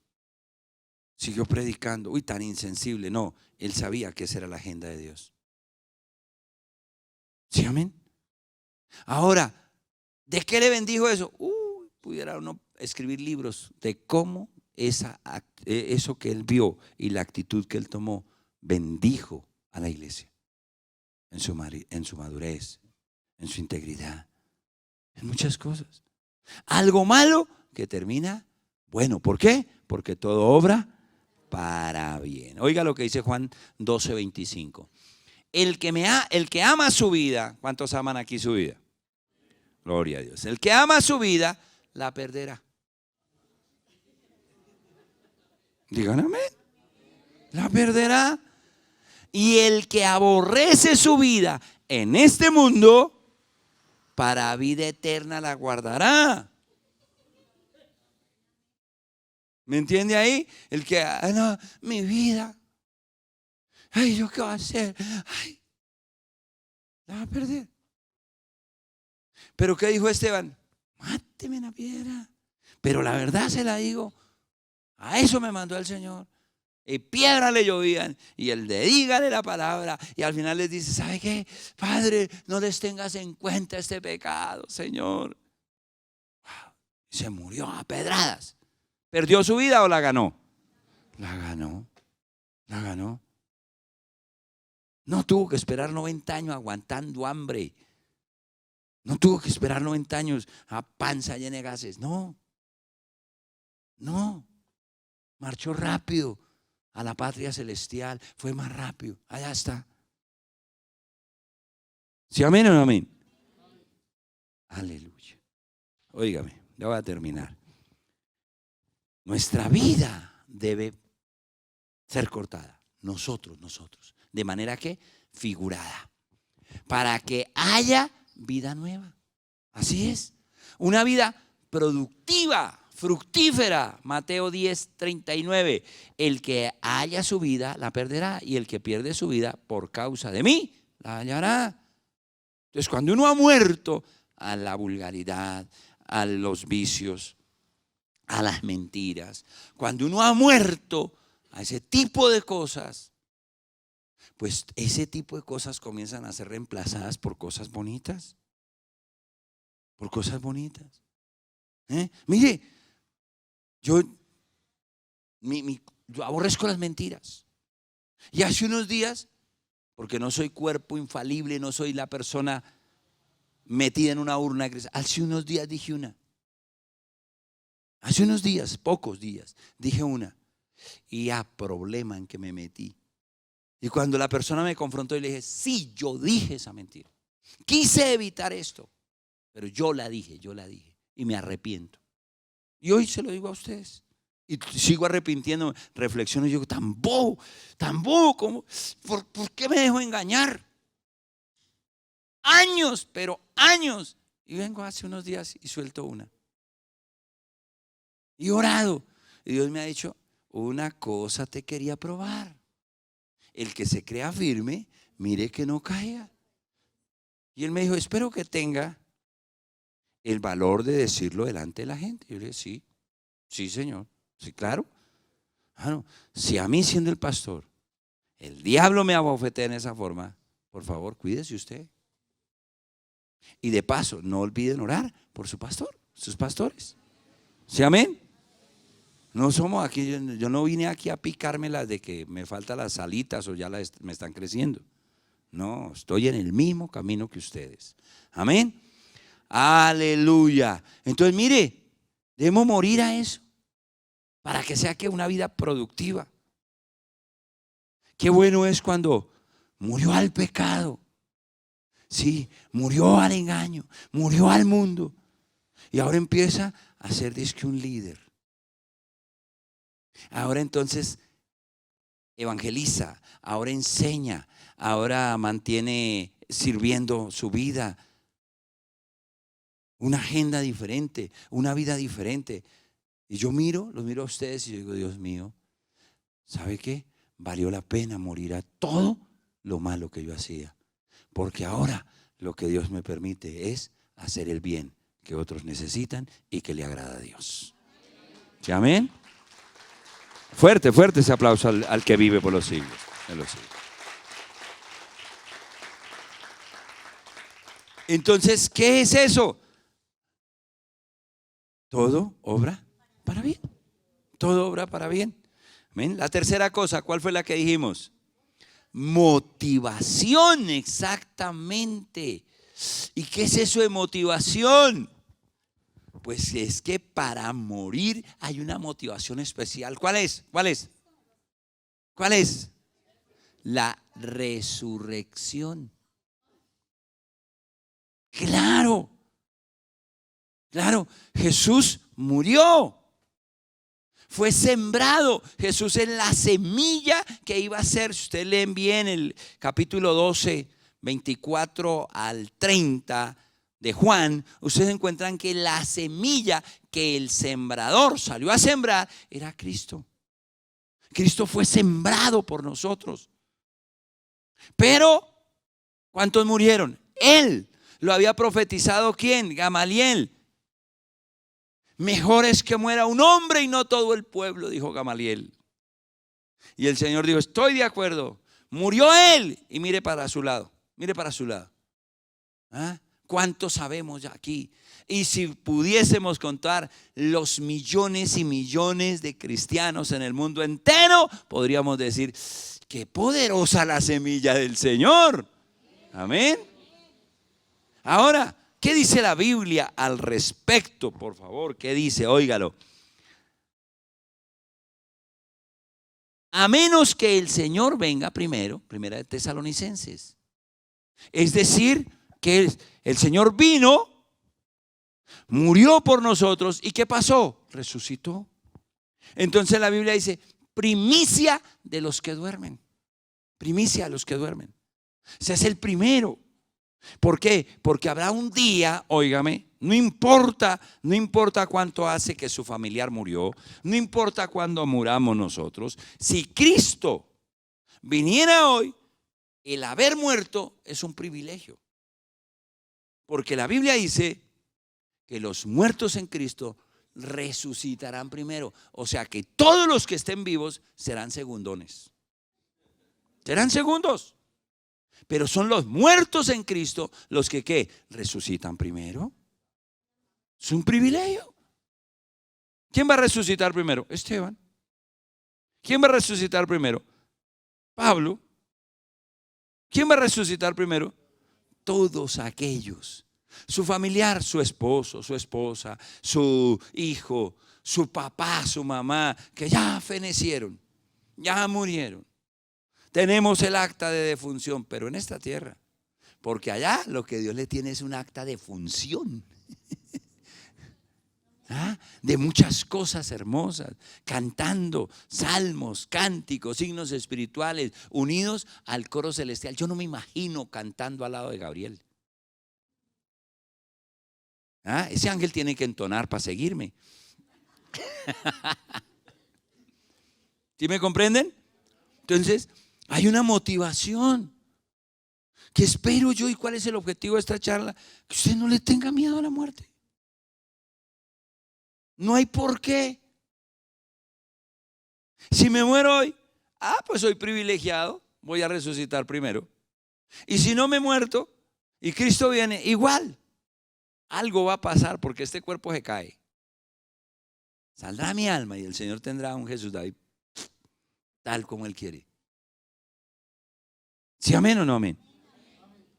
siguió predicando. Uy, tan insensible. No, él sabía que esa era la agenda de Dios. ¿Sí, amén? Ahora, ¿de qué le bendijo eso? Pudiera uno escribir libros de cómo eso que él vio y la actitud que él tomó bendijo a la iglesia en su madurez, en su integridad, en muchas cosas. Algo malo que termina bueno. ¿Por qué? Porque todo obra para bien. Oiga lo que dice Juan 12:25. El que ama su vida, ¿cuántos aman aquí su vida? Gloria a Dios. El que ama su vida la perderá. Digan amén. La perderá. Y el que aborrece su vida en este mundo, para vida eterna la guardará. ¿Me entiende ahí? El que, no, mi vida. Ay, ¿yo qué voy a hacer? Ay, la va a perder. Pero ¿qué dijo Esteban? Máteme en la piedra. Pero la verdad se la digo. A eso me mandó el Señor. Y piedras le llovían. Y el de dígale la palabra. Y al final les dice, ¿sabe qué? Padre, no les tengas en cuenta este pecado, Señor. Y se murió a pedradas. ¿Perdió su vida o la ganó? La ganó. La ganó. No tuvo que esperar 90 años aguantando hambre. No tuvo que esperar 90 años a panza llena de gases. No. No. Marchó rápido a la patria celestial. Fue más rápido. Allá está. ¿Sí, amén o no amén? Aleluya. Óigame, ya voy a terminar. Nuestra vida debe ser cortada. Nosotros. De manera que figurada. Para que haya vida nueva. Así es. Una vida productiva, fructífera. Mateo 10:39. El que haya su vida la perderá, y el que pierde su vida por causa de mí la hallará. Entonces, cuando uno ha muerto a la vulgaridad, a los vicios, a las mentiras, cuando uno ha muerto a ese tipo de cosas, pues ese tipo de cosas comienzan a ser reemplazadas por cosas bonitas. Por cosas bonitas. Mire, yo aborrezco las mentiras. Y hace unos días, porque no soy cuerpo infalible, no soy la persona metida en una urna, hace unos días dije una. Hace unos días, pocos días, dije una. y a problema en que me metí. Y cuando la persona me confrontó y le dije, sí, yo dije esa mentira. Quise evitar esto, pero yo la dije y me arrepiento. Y hoy se lo digo a ustedes. Y sigo arrepintiéndome, reflexiono y digo, tan bobo, ¿cómo? ¿Por qué me dejo engañar? Años, pero años. Y vengo hace unos días y suelto una. Y he orado. Y Dios me ha dicho, una cosa te quería probar. El que se crea firme, mire que no caiga. Y él me dijo, espero que tenga el valor de decirlo delante de la gente. Y yo le dije, sí, Señor. Sí, claro. Claro. Si a mí, siendo el pastor, el diablo me abofetea en esa forma, por favor, cuídese usted. Y de paso, no olviden orar por su pastor, sus pastores. ¿Sí, amén? No somos aquí, yo no vine aquí a picármelas de que me faltan las alitas o ya me están creciendo. No, estoy en el mismo camino que ustedes. Amén. Aleluya. Entonces, mire, debemos morir a eso para que sea que una vida productiva. Qué bueno es cuando murió al pecado. Sí, murió al engaño, murió al mundo. Y ahora empieza a ser dizque un líder. Ahora entonces evangeliza, ahora enseña, ahora mantiene sirviendo su vida. Una agenda diferente, una vida diferente. Y yo los miro a ustedes y yo digo, Dios mío, ¿sabe qué? Valió la pena morir a todo lo malo que yo hacía. Porque ahora lo que Dios me permite es hacer el bien que otros necesitan y que le agrada a Dios. ¿Sí, amén? Fuerte ese aplauso al que vive por los siglos de los siglos. Entonces, ¿qué es eso? Todo obra para bien. Todo obra para bien. ¿Amén? La tercera cosa, ¿cuál fue la que dijimos? Motivación, exactamente. ¿Y qué es eso de motivación? Pues es que para morir hay una motivación especial. ¿Cuál es? La resurrección. Claro, Jesús murió. Fue sembrado. Jesús es la semilla que iba a ser. Si ustedes leen bien el capítulo 12, 24 al 30 de Juan, ustedes encuentran que la semilla que el sembrador salió a sembrar era Cristo. Cristo fue sembrado por nosotros. Pero, ¿cuántos murieron? Él. ¿Lo había profetizado quién? Gamaliel. Mejor es que muera un hombre y no todo el pueblo, dijo Gamaliel. Y el Señor dijo, estoy de acuerdo. Murió él y mire para su lado. ¿Ah? ¿Cuánto sabemos ya aquí? Y si pudiésemos contar los millones y millones de cristianos en el mundo entero, podríamos decir, qué poderosa la semilla del Señor. Amén. Ahora, ¿qué dice la Biblia al respecto? Por favor, ¿qué dice? Óigalo. A menos que el Señor venga primero, Primera de Tesalonicenses. Es decir, que el Señor vino, murió por nosotros y ¿qué pasó? Resucitó. Entonces la Biblia dice, primicia de los que duermen. Primicia de los que duermen. O sea, es el primero. ¿Por qué? Porque habrá un día, óigame, no importa cuánto hace que su familiar murió, no importa cuándo muramos nosotros, si Cristo viniera hoy, el haber muerto es un privilegio. Porque la Biblia dice que los muertos en Cristo resucitarán primero. O sea que todos los que estén vivos serán segundones. Serán segundos. Pero son los muertos en Cristo los que ¿qué? Resucitan primero. Es un privilegio. ¿Quién va a resucitar primero? Esteban. ¿Quién va a resucitar primero? Pablo. ¿Quién va a resucitar primero? Todos aquellos. Su familiar, su esposo, su esposa, su hijo, su papá, su mamá, que ya fenecieron, ya murieron. Tenemos el acta de defunción, pero en esta tierra, porque allá lo que Dios le tiene es un acta de función. De muchas cosas hermosas, cantando salmos, cánticos, signos espirituales, unidos al coro celestial. Yo no me imagino cantando al lado de Gabriel. Ese ángel tiene que entonar para seguirme. ¿Sí me comprenden? Entonces, hay una motivación que espero yo. ¿Y cuál es el objetivo de esta charla? Que usted no le tenga miedo a la muerte. No hay por qué. Si me muero hoy, pues soy privilegiado, voy a resucitar primero. Y si no me he muerto y Cristo viene, igual, algo va a pasar porque este cuerpo se cae. Saldrá mi alma y el Señor tendrá un Jesús David, tal como Él quiere. ¿Sí, amén o no amén?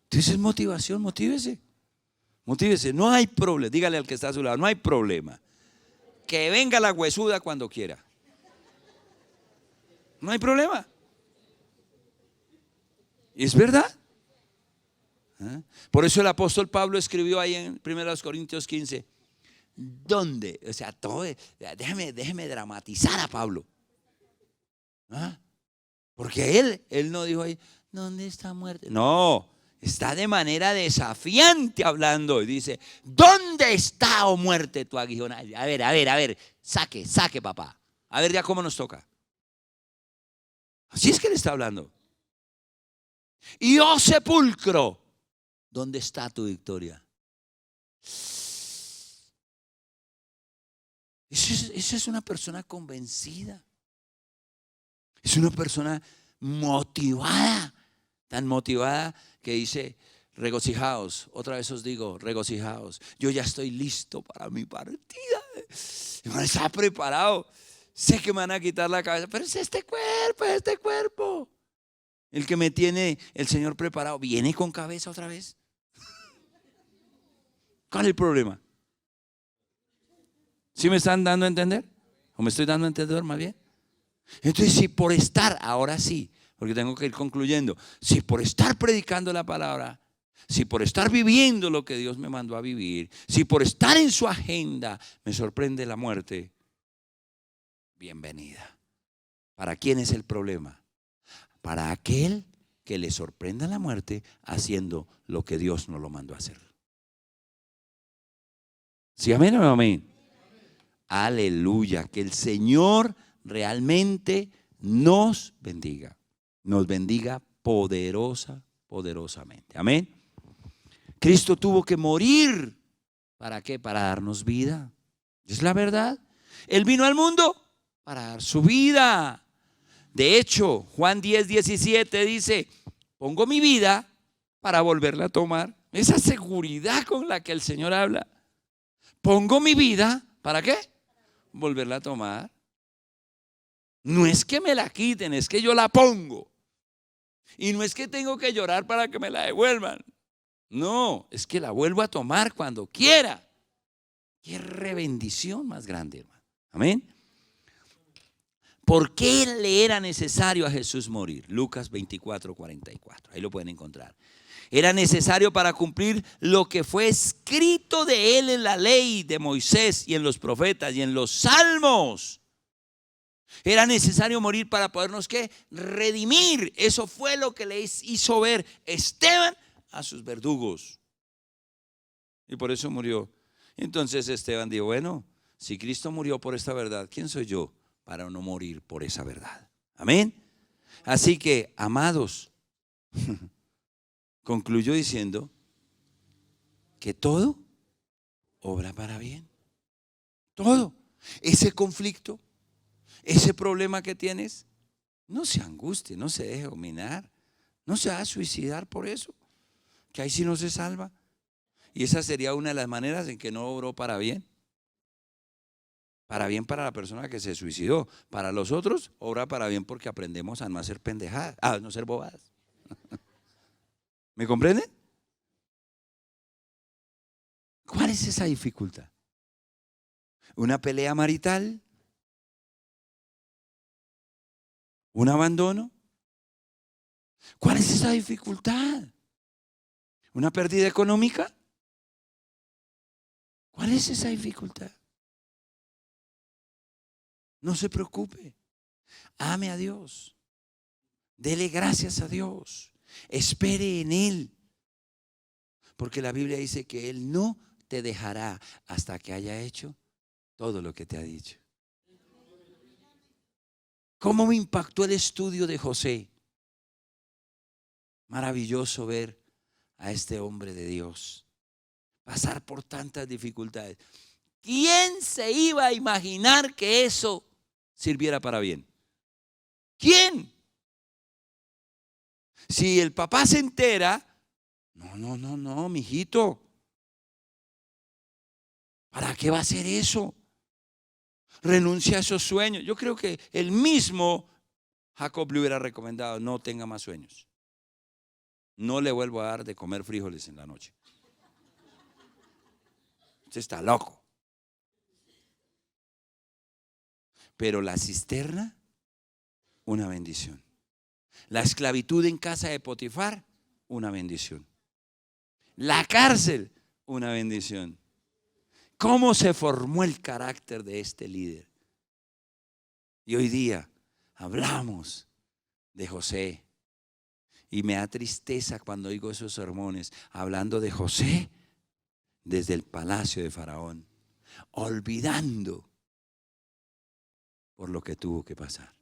Entonces es motivación, motívese. Motívese, no hay problema. Dígale al que está a su lado, no hay problema. Que venga la huesuda cuando quiera. No hay problema. ¿Y es verdad? Por eso el apóstol Pablo escribió ahí en 1 Corintios 15. ¿Dónde? O sea, todo, déjeme dramatizar a Pablo. Porque él no dijo ahí, ¿dónde está muerte? No, está de manera desafiante hablando y dice, ¿dónde está, oh muerte, tu aguijón? A ver, saque papá. A ver ya cómo nos toca. Así es que él está hablando. Y oh sepulcro, ¿dónde está tu victoria? Esa es una persona convencida. Es una persona motivada, tan motivada que dice, regocijaos, otra vez os digo, regocijaos. Yo ya estoy listo para mi partida. Está preparado. Sé que me van a quitar la cabeza, pero es este cuerpo. El que me tiene el Señor preparado. ¿Viene con cabeza otra vez? ¿Cuál es el problema? ¿Sí me están dando a entender? ¿O me estoy dando a entender más bien? Entonces, si por estar, ahora sí, porque tengo que ir concluyendo, si por estar predicando la palabra, si por estar viviendo lo que Dios me mandó a vivir, si por estar en su agenda me sorprende la muerte, bienvenida. ¿Para quién es el problema? Para aquel que le sorprenda la muerte haciendo lo que Dios no lo mandó a hacer. ¿Sí, amén o no amén? Aleluya, que el Señor realmente nos bendiga poderosamente. Amén. Cristo tuvo que morir. ¿Para qué? Para darnos vida. Es la verdad. Él vino al mundo para dar su vida. De hecho, Juan 10:17 dice, pongo mi vida para volverla a tomar. Esa seguridad con la que el Señor habla. Pongo mi vida, ¿para qué? Volverla a tomar. No es que me la quiten, es que yo la pongo. Y no es que tengo que llorar para que me la devuelvan. No, es que la vuelvo a tomar cuando quiera. Qué bendición más grande, hermano. Amén. ¿Por qué le era necesario a Jesús morir? Lucas 24:44. Ahí lo pueden encontrar. Era necesario para cumplir lo que fue escrito de él en la ley de Moisés y en los profetas y en los salmos. Era necesario morir para podernos ¿qué? Redimir. Eso fue lo que le hizo ver Esteban a sus verdugos. Y por eso murió. Entonces Esteban dijo, bueno, si Cristo murió por esta verdad, ¿quién soy yo para no morir por esa verdad? Amén. Así que, amados, concluyó diciendo que todo obra para bien. Todo. Ese conflicto, ese problema que tienes, no se angustie, no se deje dominar, no se va a suicidar por eso, que ahí sí no se salva. Y esa sería una de las maneras en que no obró para bien. Para bien para la persona que se suicidó. Para los otros, obra para bien porque aprendemos a no hacer pendejadas, a no ser bobadas. ¿Me comprenden? ¿Cuál es esa dificultad? ¿Una pelea marital? ¿Un abandono? ¿Cuál es esa dificultad? ¿Una pérdida económica? ¿Cuál es esa dificultad? No se preocupe. Ame a Dios. Dele gracias a Dios. Espere en Él. Porque la Biblia dice que Él no te dejará hasta que haya hecho todo lo que te ha dicho. ¿Cómo me impactó el estudio de José? Maravilloso ver a este hombre de Dios pasar por tantas dificultades. ¿Quién se iba a imaginar que eso sirviera para bien? ¿Quién? Si el papá se entera, no, mijito, ¿para qué va a hacer eso? Renuncia a esos sueños. Yo creo que el mismo Jacob le hubiera recomendado: no tenga más sueños. No le vuelvo a dar de comer frijoles en la noche. Usted está loco. Pero la cisterna, una bendición. La esclavitud en casa de Potifar, una bendición. La cárcel, una bendición. ¿Cómo se formó el carácter de este líder? Y hoy día hablamos de José. Y me da tristeza cuando oigo esos sermones hablando de José desde el palacio de Faraón, olvidando por lo que tuvo que pasar.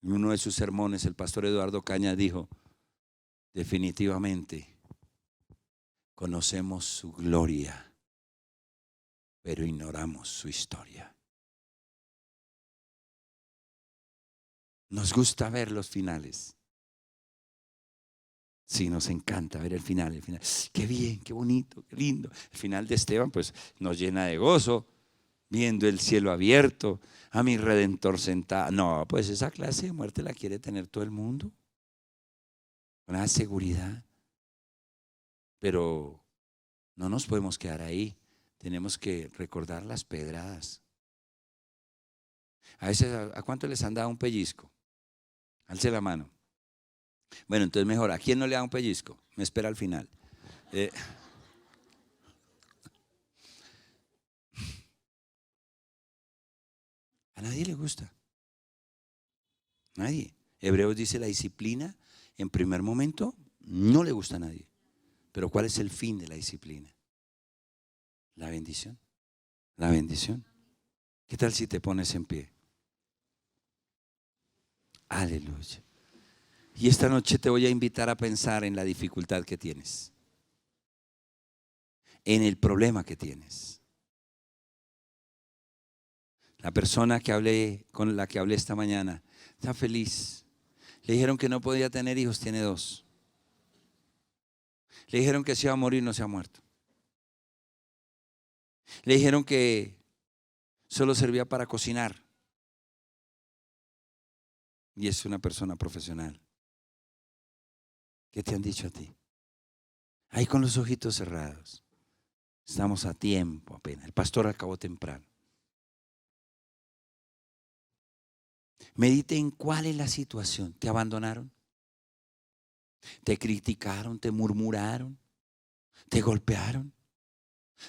En uno de sus sermones el pastor Eduardo Cañas dijo: definitivamente conocemos su gloria, pero ignoramos su historia. Nos gusta ver los finales. Sí, nos encanta ver el final, el final. Qué bien, qué bonito, qué lindo. El final de Esteban pues nos llena de gozo, viendo el cielo abierto, a mi Redentor sentado. No, pues esa clase de muerte la quiere tener todo el mundo, con esa seguridad. Pero no nos podemos quedar ahí. Tenemos que recordar las pedradas. A veces, ¿a cuánto les han dado un pellizco? Alce la mano. Bueno, entonces mejor, ¿a quién no le da un pellizco? Me espera al final. A nadie le gusta. Nadie. Hebreos dice: la disciplina en primer momento no le gusta a nadie. Pero ¿cuál es el fin de la disciplina? La bendición. La bendición. ¿Qué tal si te pones en pie? Aleluya. Y esta noche te voy a invitar a pensar en la dificultad que tienes, en el problema que tienes. La persona con la que hablé esta mañana está feliz. Le dijeron que no podía tener hijos, tiene 2. Le dijeron que se iba a morir, no se ha muerto. Le dijeron que solo servía para cocinar y es una persona profesional. ¿Qué te han dicho a ti? Ahí con los ojitos cerrados. Estamos a tiempo apenas. El pastor acabó temprano. Medite en cuál es la situación. ¿Te abandonaron? ¿Te criticaron? ¿Te murmuraron? ¿Te golpearon?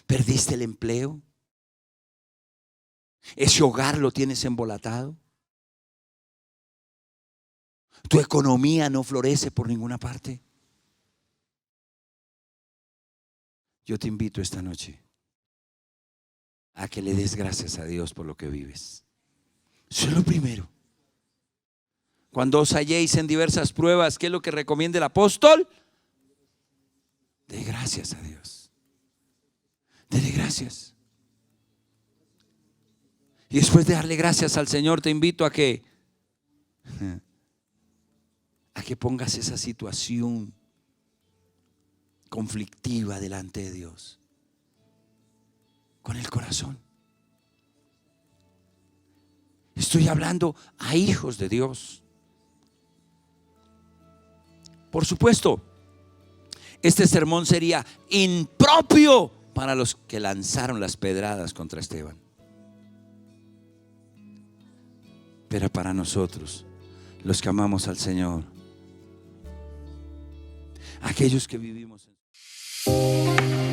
¿Perdiste el empleo? ¿Ese hogar lo tienes embolatado? ¿Tu economía no florece por ninguna parte? Yo te invito esta noche a que le des gracias a Dios por lo que vives. Eso es lo primero. Cuando os halléis en diversas pruebas, ¿qué es lo que recomienda el apóstol? De gracias a Dios. Dele gracias. Y después de darle gracias al Señor, te invito a que pongas esa situación conflictiva delante de Dios con el corazón. Estoy hablando a hijos de Dios. Por supuesto, este sermón sería impropio para los que lanzaron las pedradas contra Esteban. Pero para nosotros, los que amamos al Señor, aquellos que vivimos en